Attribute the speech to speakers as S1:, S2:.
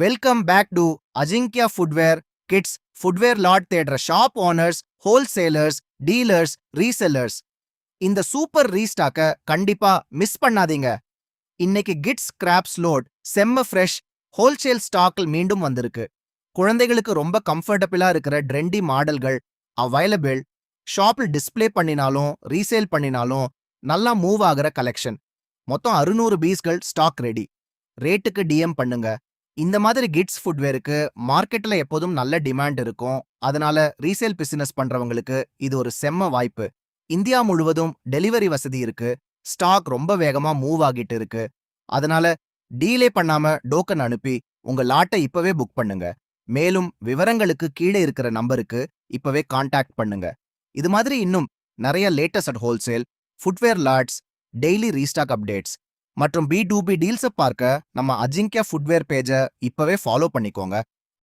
S1: Welcome back to Ajinkya footwear kids footwear lot தேடுற shop owners, wholesalers, dealers, resellers. இந்த super ரீஸ்டாக்க கண்டிப்பா miss பண்ணாதீங்க. இன்னைக்கு கிட்ஸ் கிராப்ஸ் லோட் செம்ம ஃப்ரெஷ் ஹோல்சேல் ஸ்டாக்கில் மீண்டும் வந்திருக்கு. குழந்தைகளுக்கு ரொம்ப கம்ஃபர்டபுளா இருக்கிற ட்ரெண்டி மாடல்கள் அவைலபிள். ஷாப்பில் டிஸ்ப்ளே பண்ணினாலும் ரீசேல் பண்ணினாலும் நல்லா மூவ் ஆகிற கலெக்ஷன். மொத்தம் 600 பீஸ்கள் ஸ்டாக் ரெடி. ரேட்டுக்கு டிஎம் பண்ணுங்க. இந்த மாதிரி கிட்ஸ் ஃபுட்வேருக்கு மார்க்கெட்ல எப்போதும் நல்ல டிமாண்ட் இருக்கும். அதனால ரீசேல் பிசினஸ் பண்றவங்களுக்கு இது ஒரு செம்ம வாய்ப்பு. இந்தியா முழுவதும் டெலிவரி வசதி இருக்கு. ஸ்டாக் ரொம்ப வேகமா மூவ் ஆகிட்டு இருக்கு. அதனால டீலே பண்ணாம டோக்கன் அனுப்பி உங்க லாட்டை இப்பவே புக் பண்ணுங்க. மேலும் விவரங்களுக்கு கீழே இருக்கிற நம்பருக்கு இப்பவே கான்டாக்ட் பண்ணுங்க. இது மாதிரி இன்னும் நிறைய latest at wholesale footwear lots, daily restock updates மற்றும் B2B டீல்ஸை பார்க்க நம்ம அஜிங்கியா ஃபுட்வேர் பேஜை இப்பவே ஃபாலோ பண்ணிக்கோங்க.